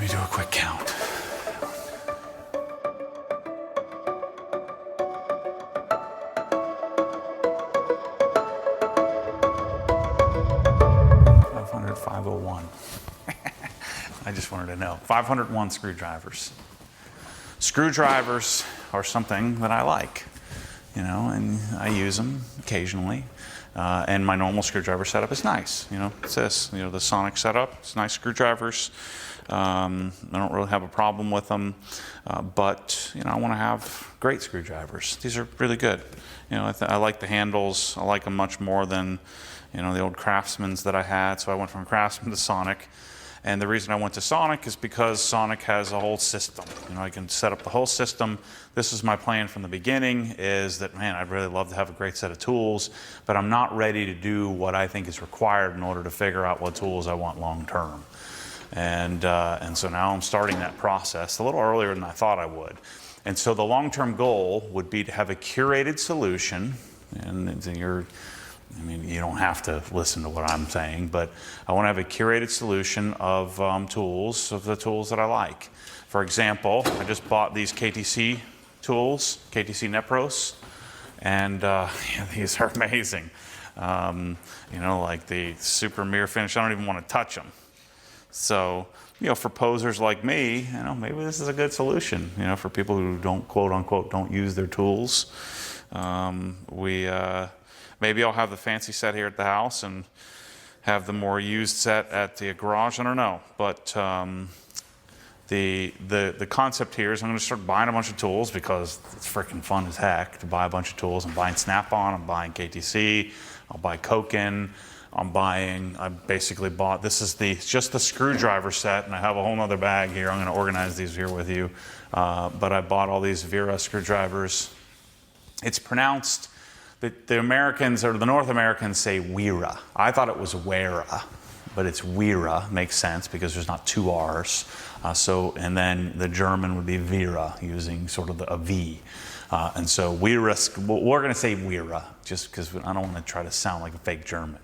me do a quick count. I just wanted to know. 501 screwdrivers. Screwdrivers are something that I like, you know, and I use them occasionally. And my normal screwdriver setup is nice. You know, it's this, you know, the Sonic setup. It's nice screwdrivers. I don't really have a problem with them, but you know, I want to have great screwdrivers. These are really good. You know, I like the handles. I like them much more than, you know, the old Craftsman's that I had. So I went from Craftsman to Sonic. And the reason I went to Sonic is because Sonic has a whole system. You know, I can set up the whole system. This is my plan from the beginning, is that, man, I'd really love to have a great set of tools, but I'm not ready to do what I think is required in order to figure out what tools I want long term. And so now I'm starting that process a little earlier than I thought I would. And so the long-term goal would be to have a curated solution, and I mean, you don't have to listen to what I'm saying, but I want to have a curated solution of tools, of the tools that I like. For example, I just bought these KTC tools, KTC Nepros, and yeah, these are amazing. You know, like the super mirror finish, I don't even want to touch them. So, you know, for posers like me, you know, maybe this is a good solution, you know, for people who don't, quote unquote, don't use their tools. Maybe I'll have the fancy set here at the house and have the more used set at the garage. I don't know, but the concept here is I'm going to start buying a bunch of tools because it's freaking fun as heck to buy a bunch of tools. I'm buying Snap-on, I'm buying KTC, I'll buy Koken, I basically bought, this is just the screwdriver set, and I have a whole nother bag here. I'm going to organize these here with you. But I bought all these Wera screwdrivers. It's pronounced, the Americans, or the North Americans, say Wera. I thought it was Wera, but it's Wera. Makes sense because there's not two R's. And then the German would be Wera, using sort of a V. And so Wera, we're going to say Wera, just because I don't want to try to sound like a fake German.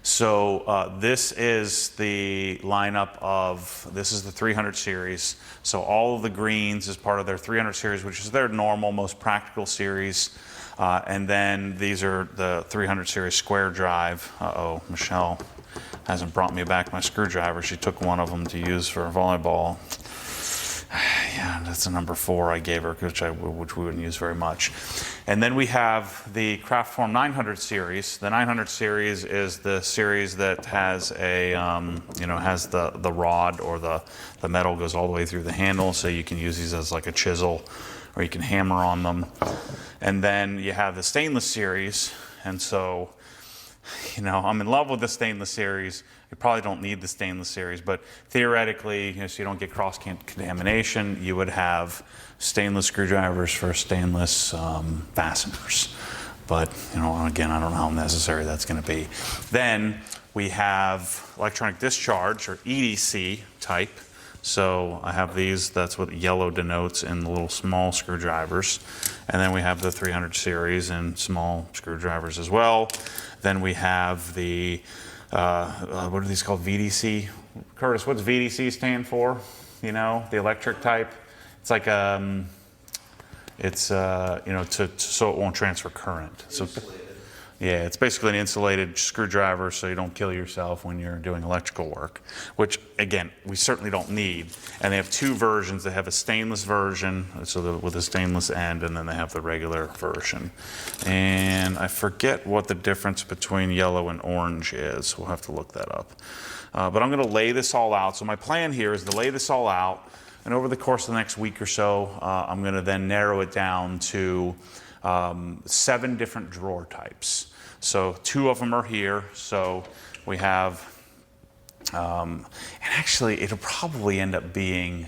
So this is the lineup of, this is the 300 series. So all of the greens is part of their 300 series, which is their normal, most practical series. And then these are the 300 series square drive. Uh-oh, Michelle hasn't brought me back my screwdriver. She took one of them to use for volleyball. Yeah, that's a number 4 I gave her, which we wouldn't use very much. And then we have the Craftform 900 series. The 900 series is the series that has a, you know, has the rod, or the metal goes all the way through the handle, so you can use these as like a chisel, or you can hammer on them. And then you have the stainless series, and so, you know, I'm in love with the stainless series. You probably don't need the stainless series, but theoretically, you know, so you don't get cross-contamination, you would have stainless screwdrivers for stainless fasteners. But, you know, again, I don't know how necessary that's going to be. Then we have electronic discharge, or EDC type. So I have these, that's what yellow denotes in the little small screwdrivers. And then we have the 300 series in small screwdrivers as well. Then we have the, what are these called, VDC? Curtis, what's VDC stand for? You know, the electric type? It's like, it's, you know, so it won't transfer current. So, yeah, it's basically an insulated screwdriver so you don't kill yourself when you're doing electrical work, which, again, we certainly don't need. And they have 2 versions. They have a stainless version, so with a stainless end, and then they have the regular version. And I forget what the difference between yellow and orange is. We'll have to look that up. But I'm going to lay this all out. So my plan here is to lay this all out, and over the course of the next week or so, I'm going to then narrow it down to 7 different drawer types. So 2 of them are here. So we have, and actually it'll probably end up being,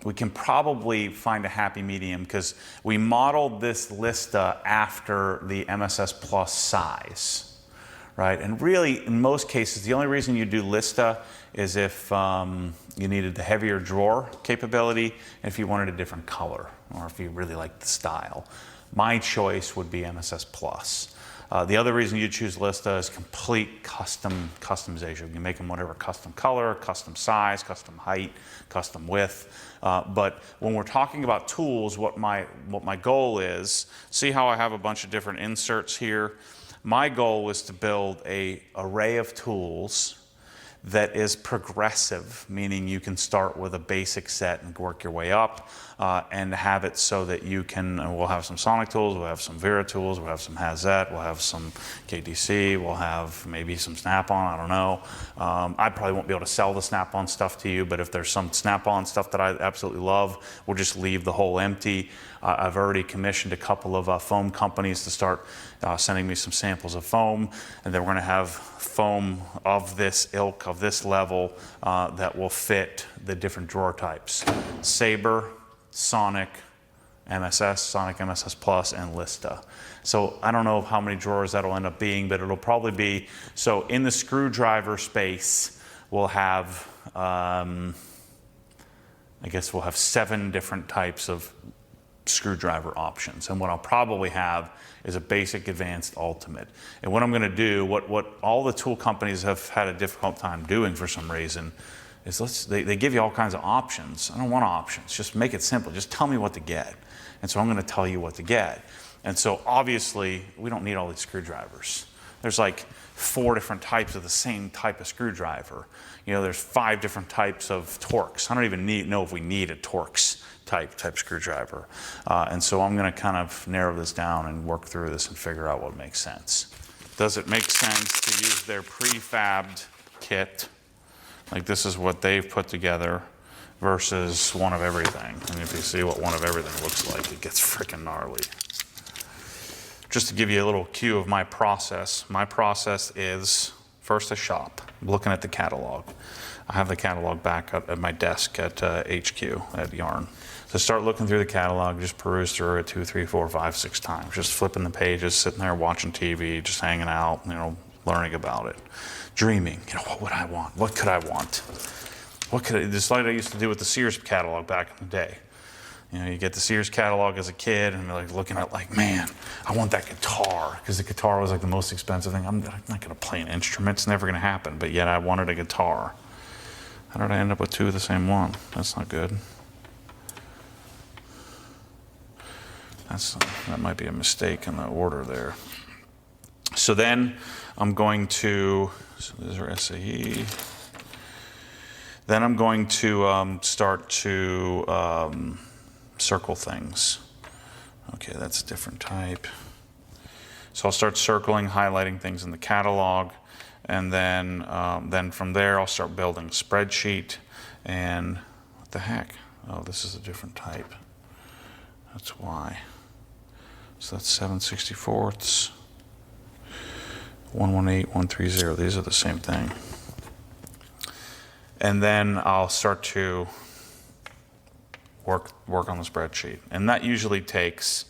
we can probably find a happy medium because we modeled this Lista after the MSS Plus size, right? And really, in most cases, the only reason you do Lista is if you needed the heavier drawer capability, and if you wanted a different color, or if you really liked the style. My choice would be MSS Plus. The other reason you choose Lista is complete customization. You can make them whatever custom color, custom size, custom height, custom width. But when we're talking about tools, what my goal is, see how I have a bunch of different inserts here? My goal was to build an array of tools that is progressive, meaning you can start with a basic set and work your way up, and have it so that you can, and we'll have some Sonic tools, we'll have some Wera tools, we'll have some Hazette, we'll have some KTC, we'll have maybe some Snap-on, I don't know. I probably won't be able to sell the Snap-on stuff to you, but if there's some Snap-on stuff that I absolutely love, we'll just leave the hole empty. I've already commissioned a couple of foam companies to start sending me some samples of foam, and then we're going to have foam of this ilk, of this level, that will fit the different drawer types. Sabre, Sonic, MSS, Sonic MSS Plus, and Lista. So I don't know how many drawers that'll end up being, but it'll probably be, so in the screwdriver space, we'll have, I guess we'll have 7 different types of screwdriver options. And what I'll probably have is a basic, advanced, ultimate. And what I'm going to do, what all the tool companies have had a difficult time doing for some reason, is they give you all kinds of options. I don't want options. Just make it simple. Just tell me what to get. And so I'm going to tell you what to get. And so obviously, we don't need all these screwdrivers. There's like 4 different types of the same type of screwdriver. You know, there's 5 different types of Torx. I don't even know if we need a Torx type screwdriver. And so I'm going to kind of narrow this down and work through this and figure out what makes sense. Does it make sense to use their prefabbed kit? Like this is what they've put together versus one of everything. And if you see what one of everything looks like, it gets freaking gnarly. Just to give you a little cue of my process is first I shop. I'm looking at the catalog. I have the catalog back at my desk at HQ at Yarn. So start looking through the catalog, just peruse through it 2, 3, 4, 5, 6 times. Just flipping the pages, sitting there watching TV, just hanging out, you know, learning about it. Dreaming, you know, what would I want? What could I want? Just like I used to do with the Sears catalog back in the day. You know, you get the Sears catalog as a kid and you're like looking at like, man, I want that guitar, because the guitar was like the most expensive thing. I'm not going to play an instrument. It's never going to happen. But yet I wanted a guitar. How did I end up with 2 of the same one? That's not good. That might be a mistake in the order there. So then I'm going to, so these are SAE. Then I'm going to start to circle things. Okay, that's a different type. So I'll start circling, highlighting things in the catalog, and then from there I'll start building a spreadsheet. And what the heck? Oh, this is a different type. That's why. So that's 7/64ths, 118, 130. These are the same thing. And then I'll start to work on the spreadsheet. And that usually takes,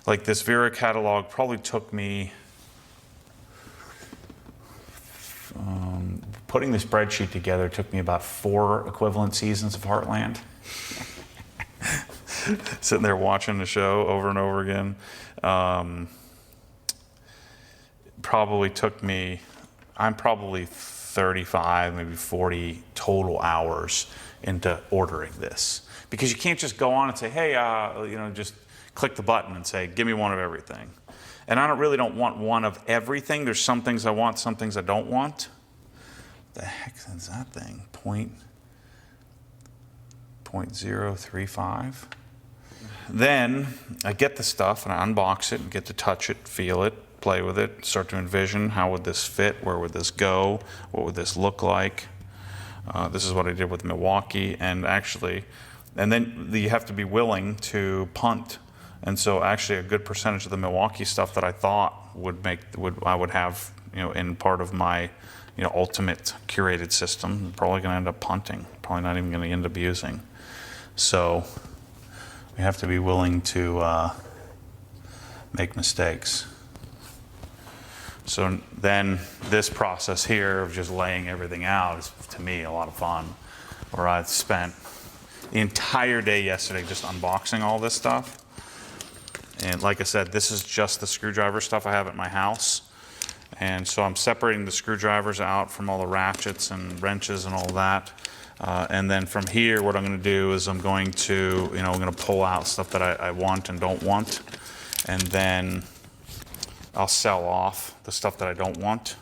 like this Wera catalog probably took me, putting the spreadsheet together took me about 4 equivalent seasons of Heartland. Sitting there watching the show over and over again. Probably took me, I'm probably 35, maybe 40 total hours into ordering this. Because you can't just go on and say, hey, you know, just click the button and say, give me one of everything. And I really don't want one of everything. There's some things I want, some things I don't want. The heck is that thing? 0.035. Then I get the stuff and I unbox it and get to touch it, feel it, play with it, start to envision how would this fit, where would this go, what would this look like. This is what I did with Milwaukee, and then you have to be willing to punt. And so actually a good percentage of the Milwaukee stuff that I thought I would have, you know, in part of my, you know, ultimate curated system, I'm probably going to end up punting, probably not even going to end up using. So we have to be willing to make mistakes. So then this process here of just laying everything out is, to me, a lot of fun, where I spent the entire day yesterday just unboxing all this stuff. And like I said, this is just the screwdriver stuff I have at my house. And so I'm separating the screwdrivers out from all the ratchets and wrenches and all that. And then from here, what I'm going to do is I'm going to, I'm going to pull out stuff that I want and don't want. And then I'll sell off the stuff that I don't want.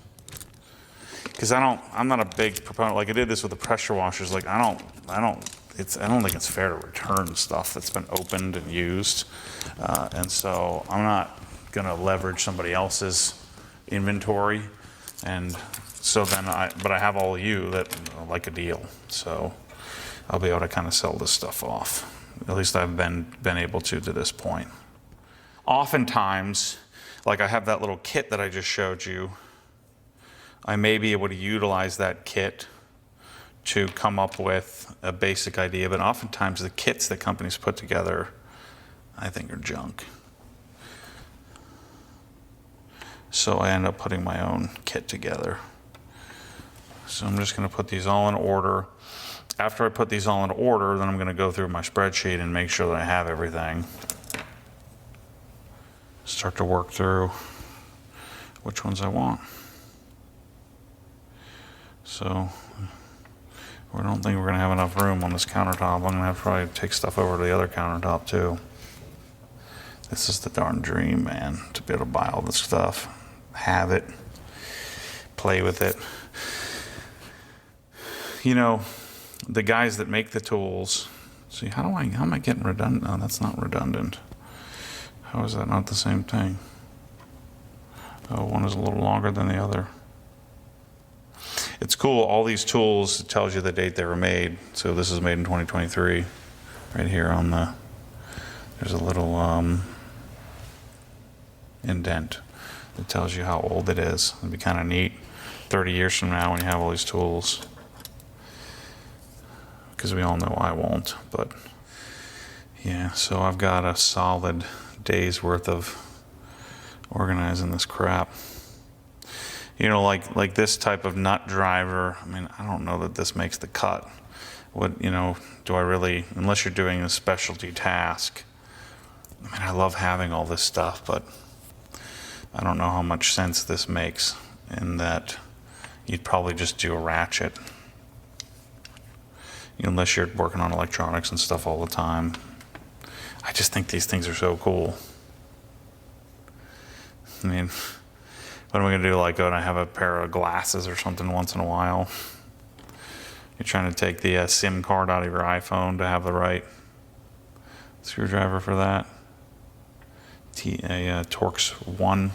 Because I'm not a big proponent. Like I did this with the pressure washers. Like I don't think it's fair to return stuff that's been opened and used. And so I'm not going to leverage somebody else's inventory. And so then but I have all of you that like a deal. So I'll be able to kind of sell this stuff off. At least I've been able to this point. Oftentimes, like I have that little kit that I just showed you, I may be able to utilize that kit to come up with a basic idea, but oftentimes the kits that companies put together, I think are junk. So I end up putting my own kit together. So I'm just going to put these all in order. After I put these all in order, then I'm going to go through my spreadsheet and make sure that I have everything. Start to work through which ones I want. So I don't think we're going to have enough room on this countertop. I'm going to have to probably take stuff over to the other countertop too. This is the darn dream, man, to be able to buy all this stuff, have it, play with it. The guys that make the tools, see, how am I getting redundant? No, that's not redundant. How is that not the same thing? Oh, one is a little longer than the other. It's cool, all these tools, it tells you the date they were made. So this is made in 2023. Right here on there's a little indent that tells you how old it is. It'd be kind of neat 30 years from now when you have all these tools. Because we all know I won't, but yeah, so I've got a solid day's worth of organizing this crap. Like this type of nut driver, I mean, I don't know that this makes the cut. Do I really, unless you're doing a specialty task, I mean, I love having all this stuff, but I don't know how much sense this makes in that you'd probably just do a ratchet. Unless you're working on electronics and stuff all the time. I just think these things are so cool. I mean, what am I going to do? Like, go and have a pair of glasses or something once in a while? You're trying to take the SIM card out of your iPhone to have the right screwdriver for that. A Torx 1.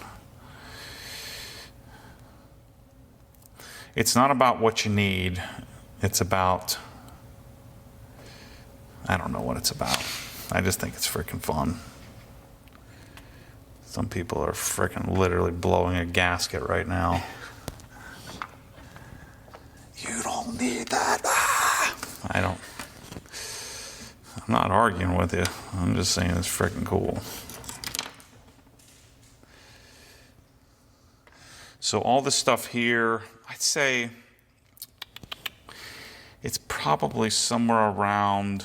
It's not about what you need. It's about, I don't know what it's about. I just think it's freaking fun. Some people are freaking literally blowing a gasket right now. You don't need that. I'm not arguing with you. I'm just saying it's freaking cool. So all this stuff here, I'd say it's probably somewhere around,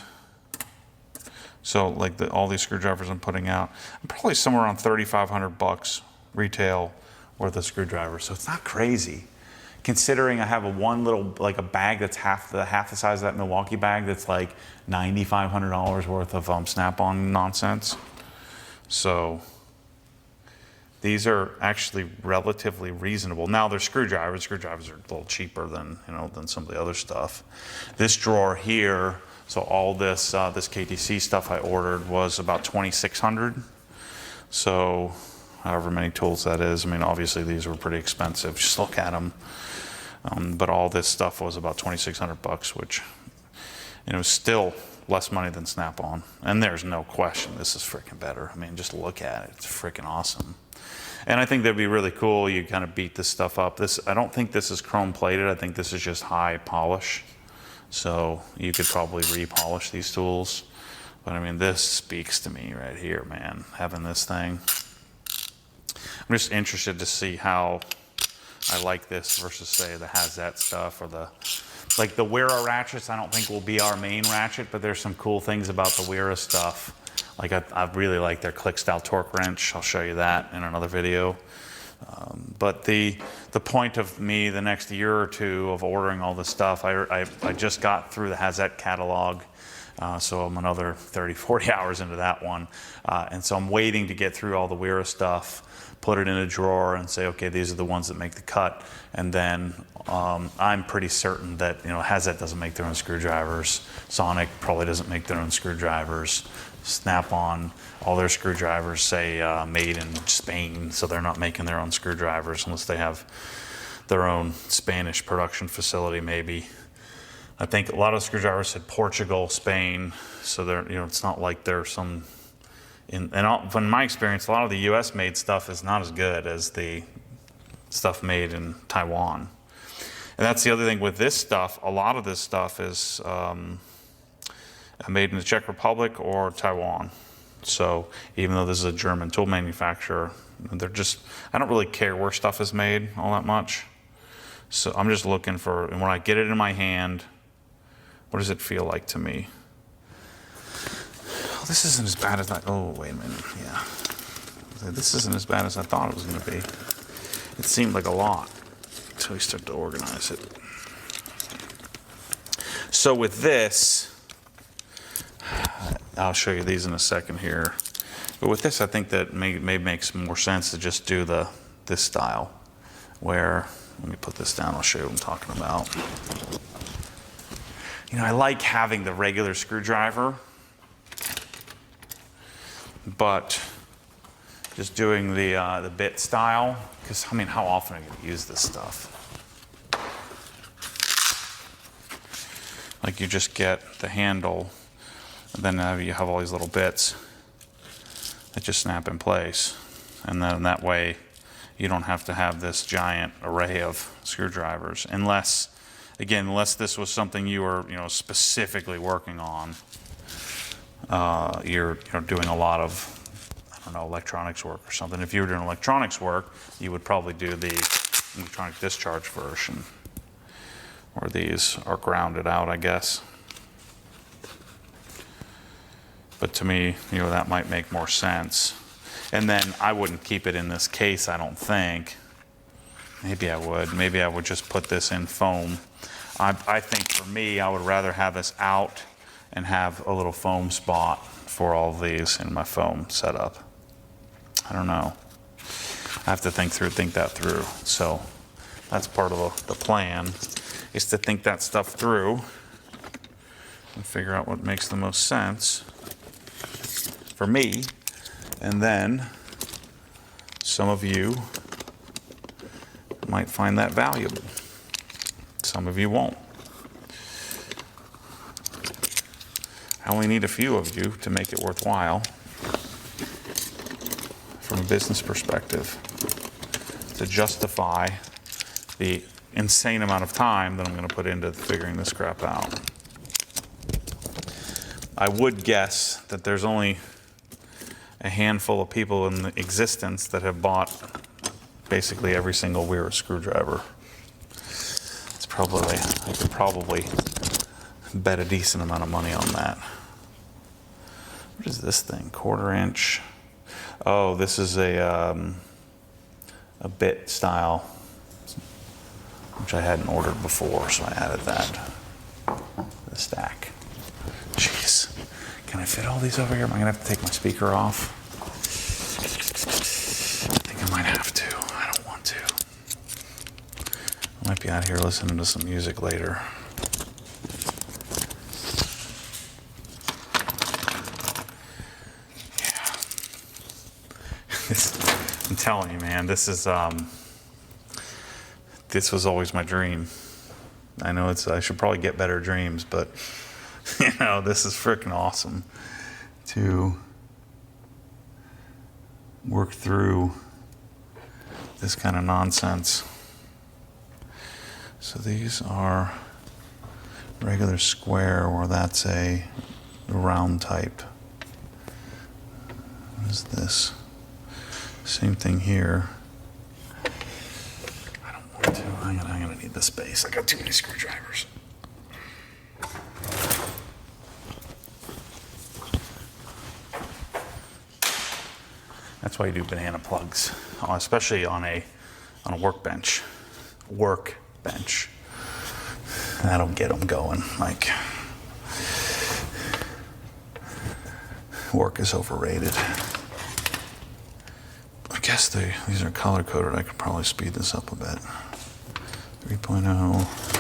so like all these screwdrivers I'm putting out, I'm probably somewhere around $3,500 retail worth of screwdrivers. So it's not crazy, considering I have a bag that's half the size of that Milwaukee bag that's like $9,500 worth of Snap-on nonsense. So these are actually relatively reasonable. Now they're screwdrivers. Screwdrivers are a little cheaper than some of the other stuff. This drawer here, so all this KTC stuff I ordered was about $2,600. So however many tools that is. I mean, obviously these were pretty expensive. Just look at them. But all this stuff was about $2,600, which is still less money than Snap-on. And there's no question this is freaking better. I mean, just look at it. It's freaking awesome. And I think that'd be really cool. You kind of beat this stuff up. I don't think this is chrome plated. I think this is just high polish. So you could probably repolish these tools. But I mean, this speaks to me right here, man, having this thing. I'm just interested to see how I like this versus, say, the Hazette stuff or like the Wera ratchets. I don't think will be our main ratchet, but there's some cool things about the Wera stuff Like I really like their click style torque wrench. I'll show you that in another video. But the point of me the next year or two of ordering all this stuff, I just got through the Hazette catalog. So I'm another 30, 40 hours into that one. And so I'm waiting to get through all the Wera stuff, put it in a drawer and say, okay, these are the ones that make the cut. And then I'm pretty certain that, Hazette doesn't make their own screwdrivers. Sonic probably doesn't make their own screwdrivers. Snap-on, all their screwdrivers say made in Spain, so they're not making their own screwdrivers unless they have their own Spanish production facility maybe. I think a lot of screwdrivers said Portugal, Spain, so they're, it's not like there's some, in my experience, a lot of the US made stuff is not as good as the stuff made in Taiwan. And that's the other thing with this stuff, a lot of this stuff is made in the Czech Republic or Taiwan. So even though this is a German tool manufacturer, I don't really care where stuff is made all that much. So I'm just looking for, and when I get it in my hand, what does it feel like to me? Oh, this isn't as bad as oh, wait a minute, yeah. This isn't as bad as I thought it was gonna be. It seemed like a lot until we start to organize it. So with this, I'll show you these in a second here. But with this, I think that may makes more sense to just do this style, where, let me put this down, I'll show you what I'm talking about. I like having the regular screwdriver, but just doing the bit style, because how often are you going to use this stuff? Like you just get the handle, and then you have all these little bits that just snap in place. And then that way you don't have to have this giant array of screwdrivers, unless this was something you were specifically working on. You're doing a lot of, electronics work or something. If you were doing electronics work, you would probably do the electronic discharge version, where these are grounded out, I guess. But to me, that might make more sense. And then I wouldn't keep it in this case, I don't think. Maybe I would. Maybe I would just put this in foam. I think for me, I would rather have this out and have a little foam spot for all of these in my foam setup. I don't know. I have to think that through. So that's part of the plan, is to think that stuff through and figure out what makes the most sense for me. And then some of you might find that valuable. Some of you won't. I only need a few of you to make it worthwhile from a business perspective, to justify the insane amount of time that I'm going to put into figuring this crap out. I would guess that there's only a handful of people in existence that have bought basically every single Wera screwdriver. I could probably bet a decent amount of money on that. What is this thing? 1/4 inch. Oh, this is a bit style, which I hadn't ordered before, so I added that to the stack. Jeez, can I fit all these over here? Am I gonna have to take my speaker off? I think I might have to. I don't want to. I might be out here listening to some music later. Yeah. I'm telling you, man, this was always my dream. I know I should probably get better dreams, but this is freaking awesome to work through this kind of nonsense. So these are regular square, or that's a round type. What is this? Same thing here. I don't want to. I'm gonna need the space. I got too many screwdrivers. That's why you do banana plugs, especially on a workbench. Workbench. That'll get them going. Like, work is overrated. I guess these are color coded. I could probably speed this up a bit. 3.0.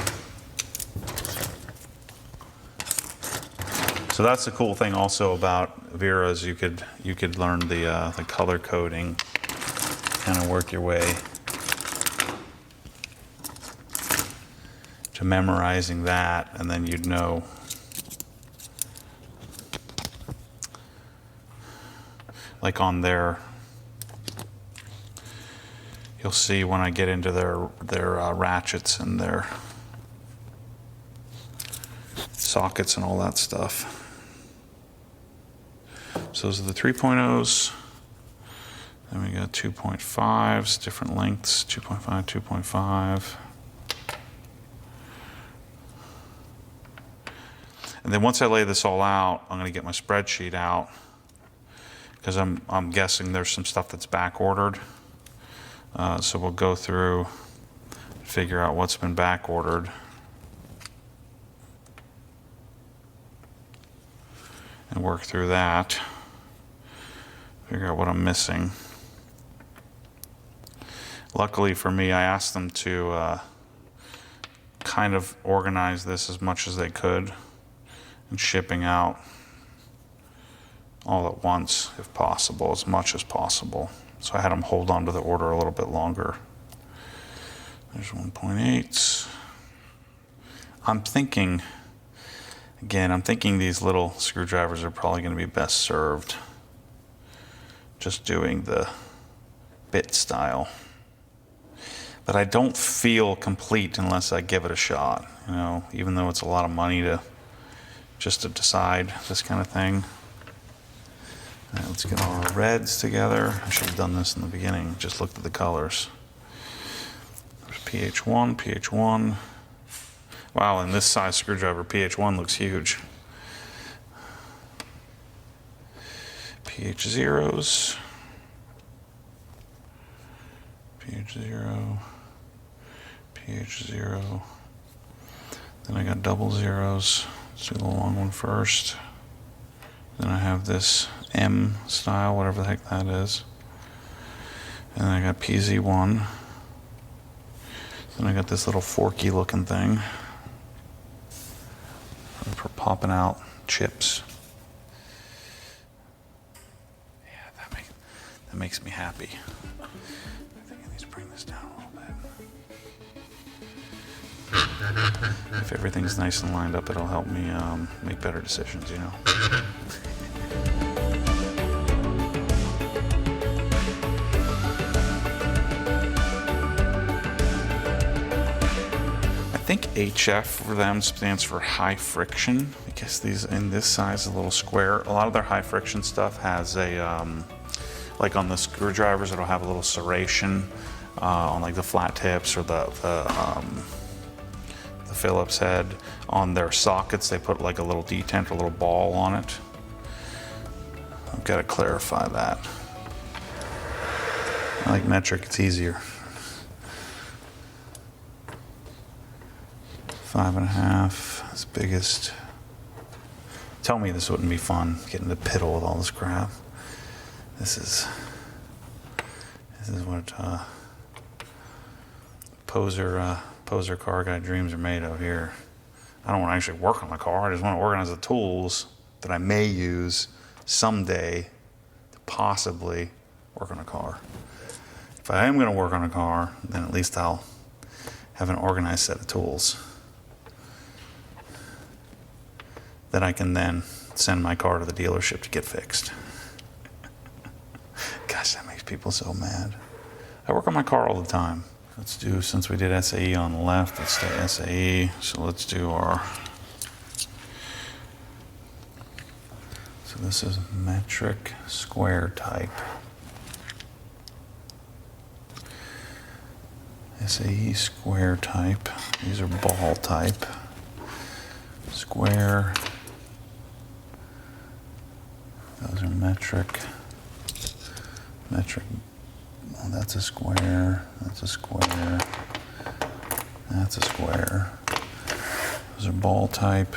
So that's the cool thing also about Wera is you could learn the color coding, kind of work your way to memorizing that, and then you'd know like on their, you'll see when I get into their ratchets and their sockets and all that stuff. So those are the 3.0s. Then we got 2.5s, different lengths, 2.5, 2.5. And then once I lay this all out, I'm going to get my spreadsheet out because I'm guessing there's some stuff that's back ordered. So we'll go through, figure out what's been back ordered. And work through that. Figure out what I'm missing. Luckily for me, I asked them to kind of organize this as much as they could and shipping out all at once if possible, as much as possible. So I had them hold on to the order a little bit longer. There's 1.8s. I'm thinking these little screwdrivers are probably going to be best served just doing the bit style. But I don't feel complete unless I give it a shot, you know, even though it's a lot of money to decide this kind of thing. All right, let's get all our reds together. I should have done this in the beginning, just looked at the colors. There's PH1, PH1. Wow, in this size screwdriver, PH1 looks huge. PH zeros. PH 0. PH 0. Then I got double zeros. Let's do the long one first. Then I have this M style, whatever the heck that is. And then I got PZ1. Then I got this little forky looking thing for popping out chips. Yeah, that makes me happy. I think I need to bring this down a little bit. If everything's nice and lined up, it'll help me make better decisions, you know. I think HF for them stands for high friction because these in this size a little square. A lot of their high friction stuff has a like on the screwdrivers it'll have a little serration on like the flat tips or the Phillips head. On their sockets they put like a little detent or a little ball on it. I've got to clarify that. I like metric, it's easier. 5.5 is biggest. Tell me this wouldn't be fun, getting to piddle with all this crap. This is what poser car guy dreams are made of here. I don't want to actually work on the car. I just want to organize the tools that I may use someday to possibly work on a car. If I am going to work on a car, then at least I'll have an organized set of tools that I can then send my car to the dealership to get fixed. Gosh, that makes people so mad. I work on my car all the time. Let's do, since we did SAE on the left, let's stay SAE. So let's do our, so this is metric square type. SAE square type. These are ball type. Square. Those are metric. Metric, oh, that's a square, that's a square, that's a square. Those are ball type.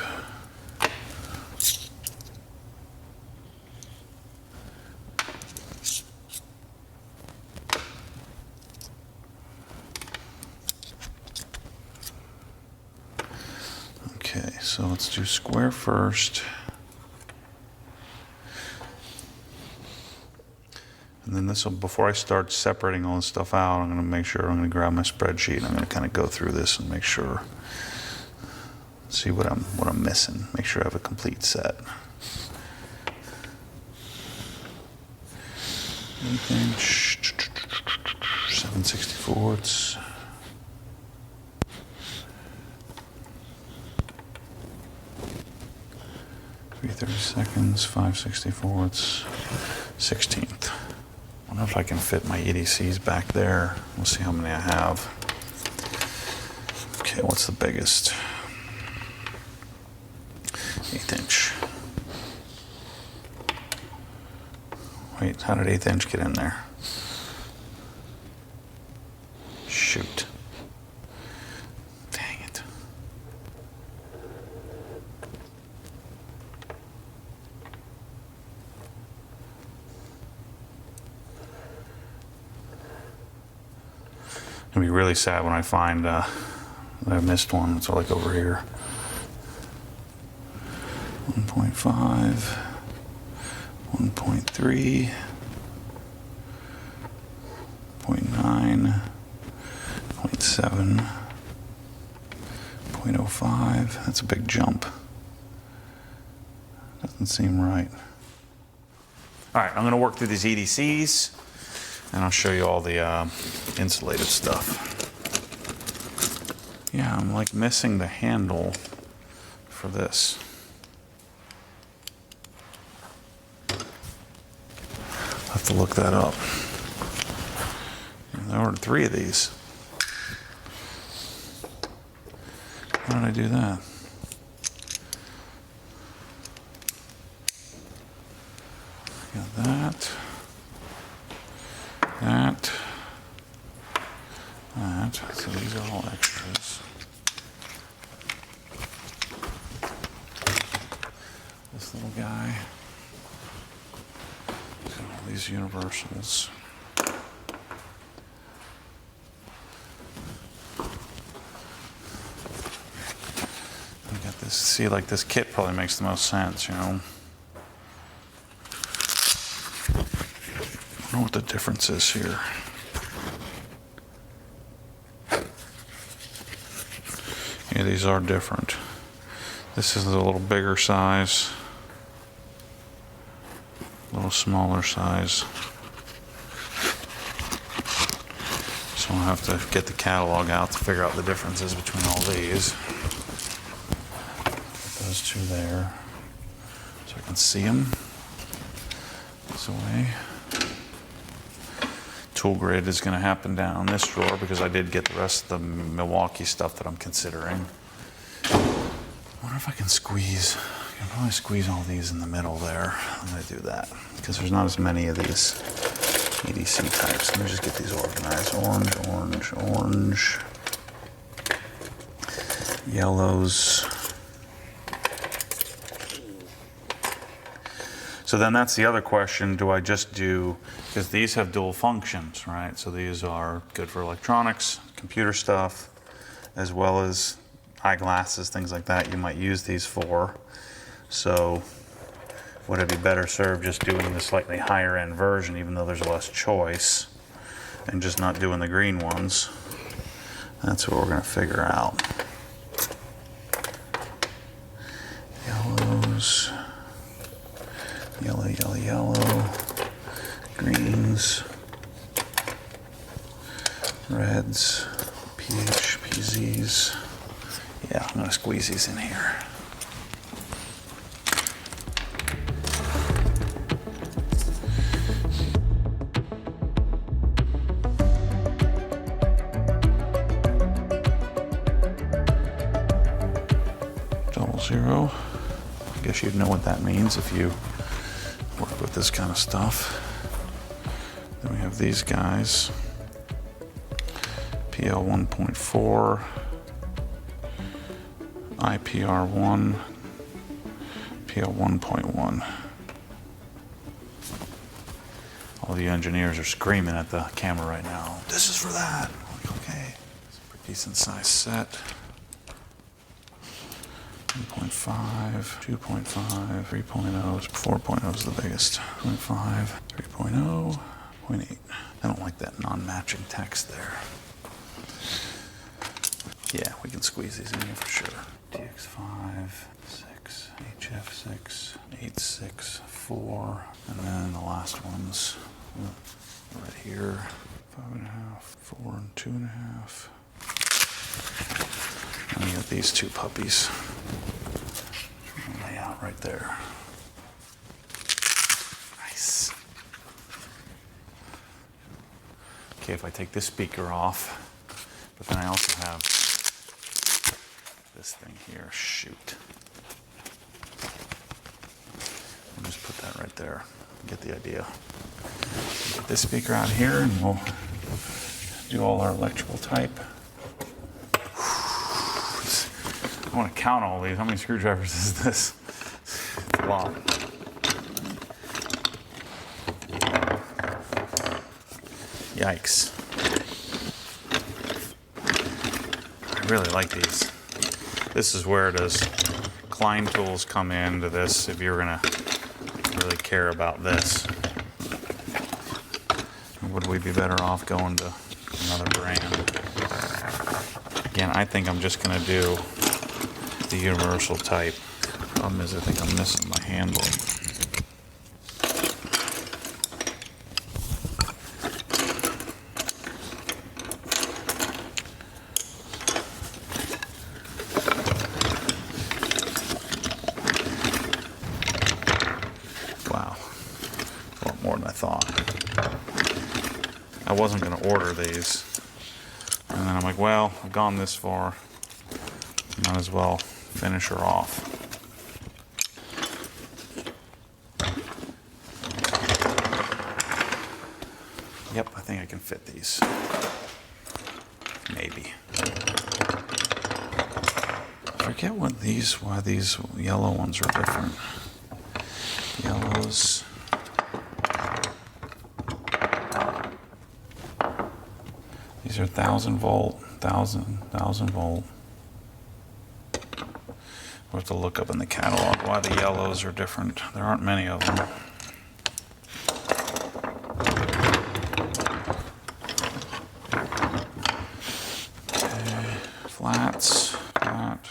Okay, so let's do square first. And then this will, before I start separating all this stuff out, I'm going to make sure, I'm going to grab my spreadsheet and I'm going to kind of go through this and make sure, see what I'm missing, make sure I have a complete set. 1/8 inch, 7/64. 3/32, 5/64, 16th. I wonder if I can fit my EDCs back there. We'll see how many I have. Okay, what's the biggest? 1/8 inch. Wait, how did 1/8 inch get in there? Shoot. Dang it. It'll be really sad when I find that I missed one. It's like over here. 1.5, 1.3, 0.9, 0.7, 0.05. That's a big jump. Doesn't seem right. All right, I'm going to work through these EDCs, and I'll show you all the insulated stuff. Yeah, I'm like missing the handle for this. I'll have to look that up. I ordered 3 of these. How did I do that? Got that. That. So these are all extras. This little guy. So all these universals. I got this. See, like this kit probably makes the most sense, you know. I don't know what the difference is here. Yeah, these are different. This is a little bigger size, a little smaller size. So I'll have to get the catalog out to figure out the differences between all these. Put those 2 there so I can see them. This away. Tool grid is going to happen down this drawer because I did get the rest of the Milwaukee stuff that I'm considering. I wonder if I can squeeze. I can probably squeeze all these in the middle there. I'm going to do that because there's not as many of these EDC types. Let me just get these organized. Orange, orange, orange. Yellows. So then that's the other question, do I just do, because these have dual functions, right? So these are good for electronics, computer stuff, as well as eyeglasses, things like that you might use these for. So would it be better served just doing the slightly higher end version, even though there's less choice, and just not doing the green ones? That's what we're going to figure out. Yellows. Yellow, yellow, yellow, greens, reds, PH, PZs. Yeah, I'm gonna squeeze these in here. .00. I guess you'd know what that means if you work with this kind of stuff. these guys. PL 1.4, IPR1, PL 1.1. All the engineers are screaming at the camera right now. This is for that. I'm like, okay, it's a pretty decent size set. 1.5, 2.5, 3.0, 4.0 is the biggest. 0.5, 3.0, 0.8. I don't like that non-matching text there. Yeah, we can squeeze these in here for sure. TX5, 6, HF6, 8, 6, 4, and then the last one's right here. 5.5, 4, and 2.5. And we got these two puppies. Lay out right there. Nice. Okay, if I take this speaker off, but then I also have this thing here. Shoot. I'll just put that right there. Get the idea. Get this speaker out here and we'll do all our electrical type. I want to count all these. How many screwdrivers is this? It's a lot. Yikes. I really like these. This is where does Klein tools come into this if you're going to really care about this. Would we be better off going to another brand? Again, I think I'm just going to do the universal type. Problem is I think I'm missing my handle. Wow, a lot more than I thought. I wasn't going to order these. And then I'm like, well, I've gone this far. Might as well finish her off. Yep, I think I can fit these. Maybe. I forget why these yellow ones are different. Yellows. These are 1000 volt, 1000 volt. We'll have to look up in the catalog why the yellows are different. There aren't many of them. Okay. Flats, flat,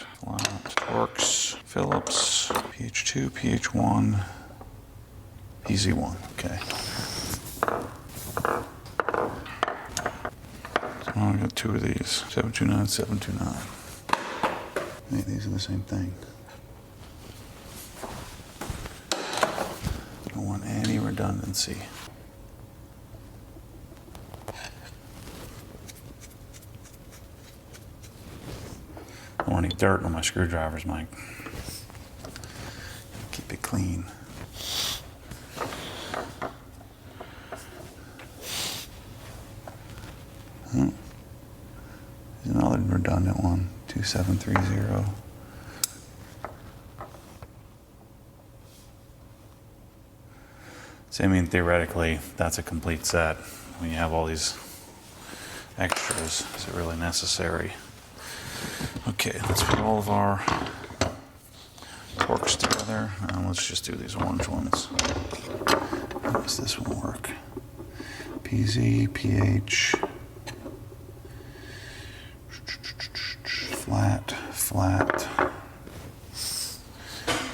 Torx, Phillips, PH2, PH1, PZ1. Okay. So I got two of these. 729, 729. Hey, these are the same thing. Don't want any redundancy. I don't want any dirt on my screwdrivers, Mike. Keep it clean. There's another redundant one. 2730. So I mean, theoretically, that's a complete set. When you have all these extras, is it really necessary? Okay, let's put all of our Torx together. And let's just do these orange ones. How does this one work? PZ, PH. Flat, flat,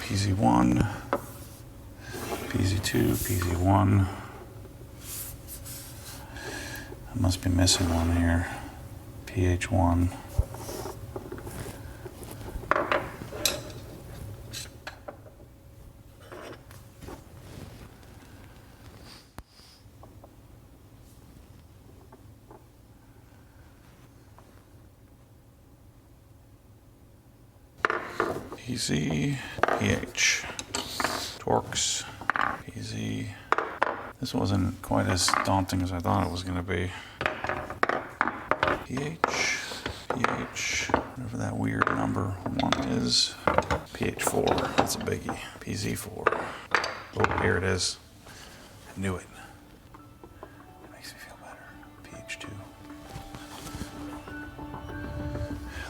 PZ1, PZ2, PZ1. I must be missing one here. PH1. PZ, PH, Torx, PZ, This wasn't quite as daunting as I thought it was going to be. pH, whatever that weird number 1 is. pH 4, that's a biggie. PZ 4. Oh, here it is. I knew it. Makes me feel better. pH 2.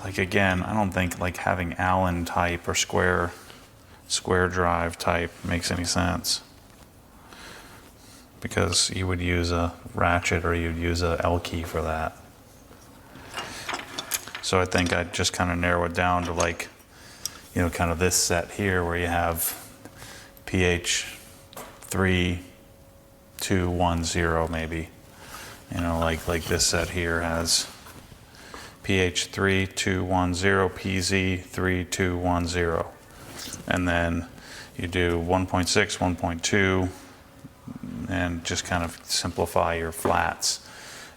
Like again, I don't think like having Allen type or square drive type makes any sense. Because you would use a ratchet or you'd use a L key for that. So I think I'd just kind of narrow it down to like, you know, kind of this set here where you have pH 3, 2, 1, 0 maybe. You know, like this set here has pH 3, 2, 1, 0, PZ 3, 2, 1, 0. And then you do 1.6, 1.2, and just kind of simplify your flats.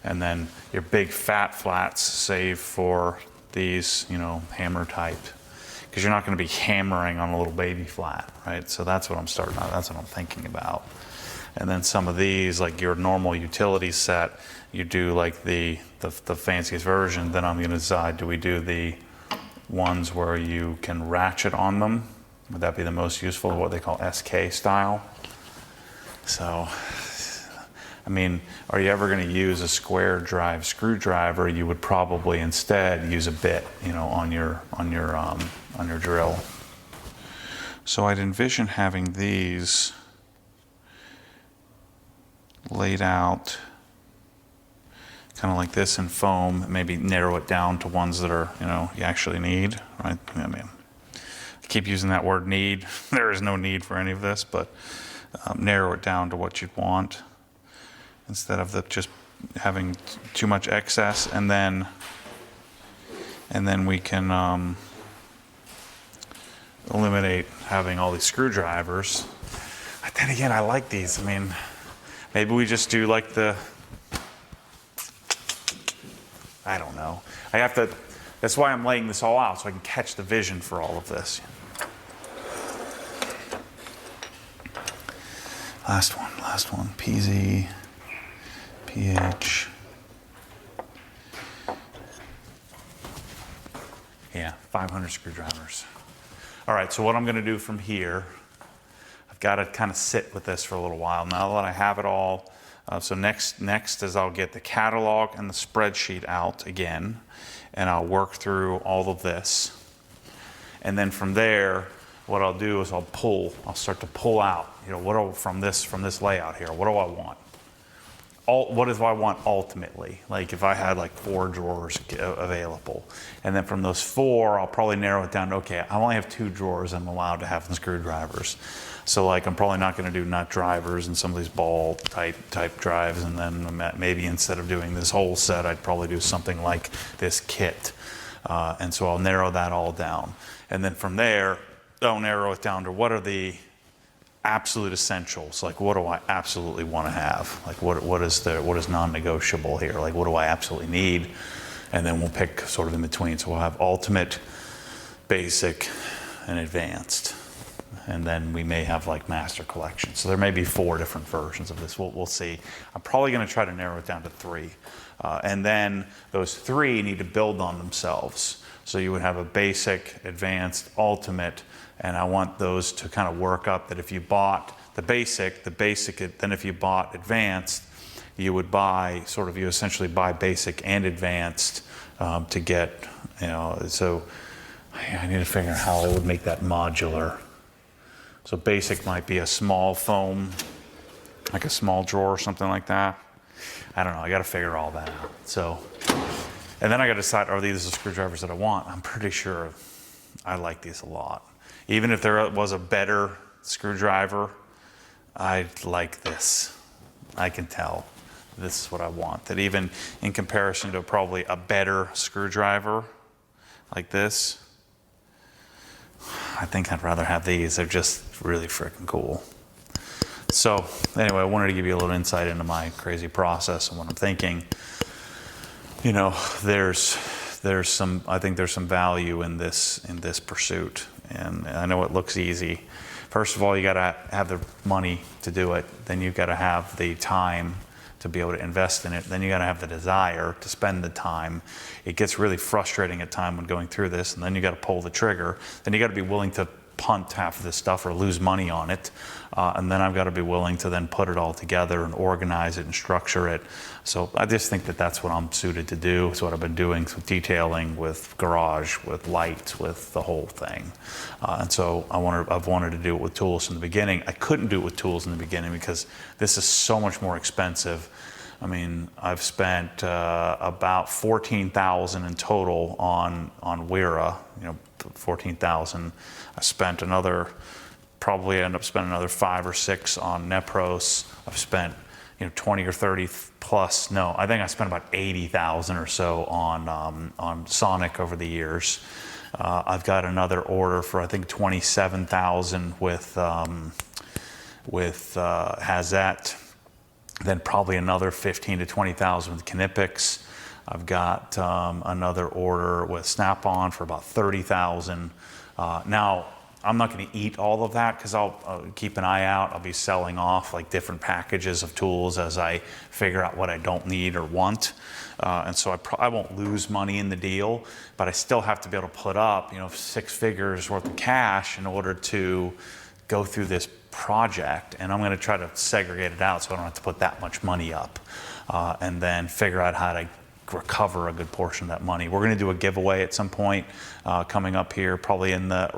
And then your big fat flats save for these, you know, hammer type, because you're not going to be hammering on a little baby flat, right? So that's what I'm starting on. That's what I'm thinking about. And then some of these, like your normal utility set, you do like the fanciest version. Then I'm going to decide, do we do the ones where you can ratchet on them? Would that be the most useful, what they call SK style? So, I mean, are you ever going to use a square drive screwdriver? You would probably instead use a bit, you know, on your drill. So I'd envision having these laid out kind of like this in foam. Maybe narrow it down to ones that are, you know, you actually need, right? I mean, I keep using that word need. There is no need for any of this, but narrow it down to what you'd want instead of just having too much excess. And then we can eliminate having all these screwdrivers. But then again, I like these. I mean, maybe we just do like I don't know. That's why I'm laying this all out, so I can catch the vision for all of this. Last one. PZ, pH. Yeah, 500 screwdrivers. All right, so what I'm gonna do from here, I've gotta kind of sit with this for a little while. Now that I have it all, so next is I'll get the catalog and the spreadsheet out again, and I'll work through all of this. And then from there, what I'll do is I'll start to pull out, you know, from this layout here, what do I want? What do I want ultimately? Like if I had like 4 drawers available, and then from those 4, I'll probably narrow it down to, okay, I only have 2 drawers I'm allowed to have in screwdrivers. So like I'm probably not going to do nut drivers and some of these ball type drives, and then maybe instead of doing this whole set, I'd probably do something like this kit. And so I'll narrow that all down. And then from there, I'll narrow it down to what are the absolute essentials. Like what do I absolutely want to have? Like what is non-negotiable here? Like what do I absolutely need? And then we'll pick sort of in between. So we'll have ultimate, basic, and advanced. And then we may have like master collection. So there may be 4 different versions of this. We'll see. I'm probably going to try to narrow it down to 3. And then those 3 need to build on themselves. So you would have a basic, advanced, ultimate, and I want those to kind of work up that if you bought the basic, then if you bought advanced, you would you essentially buy basic and advanced to get, you know, so I need to figure out how I would make that modular. So basic might be a small foam, like a small drawer or something like that. I don't know, I got to figure all that out. So, and then I got to decide, are these the screwdrivers that I want? I'm pretty sure I like these a lot. Even if there was a better screwdriver, I like this. I can tell this is what I want. That even in comparison to probably a better screwdriver like this, I think I'd rather have these. They're just really freaking cool. So anyway, I wanted to give you a little insight into my crazy process and what I'm thinking. You know, I think there's some value in this pursuit. And I know it looks easy, first of all, you got to have the money to do it. Then you've got to have the time to be able to invest in it. Then you got to have the desire to spend the time. It gets really frustrating at time when going through this, and then you got to pull the trigger. Then you got to be willing to punt half of this stuff or lose money on it. And then I've got to be willing to then put it all together and organize it and structure it. So I just think that that's what I'm suited to do. It's what I've been doing with detailing, with garage, with lights, with the whole thing. And so I've wanted to do it with tools from the beginning. I couldn't do it with tools in the beginning because this is so much more expensive. I mean, I've spent about $14,000 in total on Wera, 14,000. I spent probably end up spending another 5 or 6 on Nepros. I've spent 20 or 30 plus. No, I think I spent about 80,000 or so on Sonic over the years. I've got another order for I think 27,000 with Hazette. Then probably another 15 to 20,000 with Knipex. I've got another order with Snap-on for about 30,000. Now, I'm not going to eat all of that because I'll keep an eye out. I'll be selling off like different packages of tools as I figure out what I don't need or want. And so I won't lose money in the deal, but I still have to be able to put up 6 figures worth of cash in order to go through this project. And I'm going to try to segregate it out so I don't have to put that much money up, and then figure out how to recover a good portion of that money. We're going to do a giveaway at some point coming up here, probably in the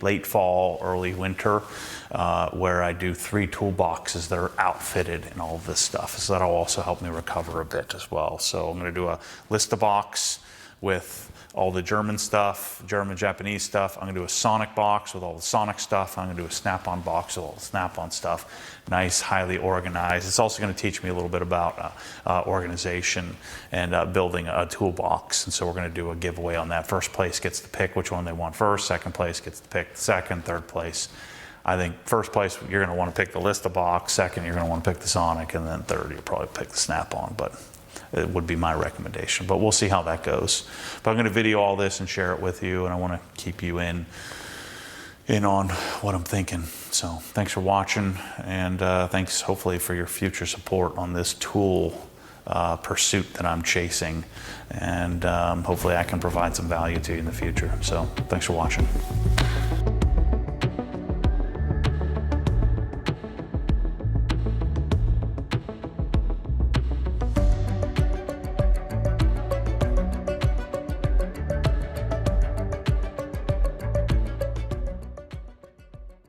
late fall, early winter, where I do 3 toolboxes that are outfitted in all of this stuff. So that'll also help me recover a bit as well. So I'm going to do a Lista box with all the German stuff, Japanese stuff. I'm going to do a Sonic box with all the Sonic stuff. I'm going to do a Snap-on box with all the Snap-on stuff. Nice, highly organized. It's also going to teach me a little bit about organization and building a toolbox. And so we're going to do a giveaway on that. First place gets to pick which one they want first. Second place gets to pick second. Third place, I think first place you're going to want to pick the Lista box. Second, you're going to want to pick the Sonic, and then third, you'll probably pick the Snap-on. But it would be my recommendation, but we'll see how that goes. But I'm going to video all this and share it with you, and I want to keep you in on what I'm thinking. So thanks for watching, and thanks hopefully for your future support on this tool pursuit that I'm chasing, and hopefully I can provide some value to you in the future. So thanks for watching.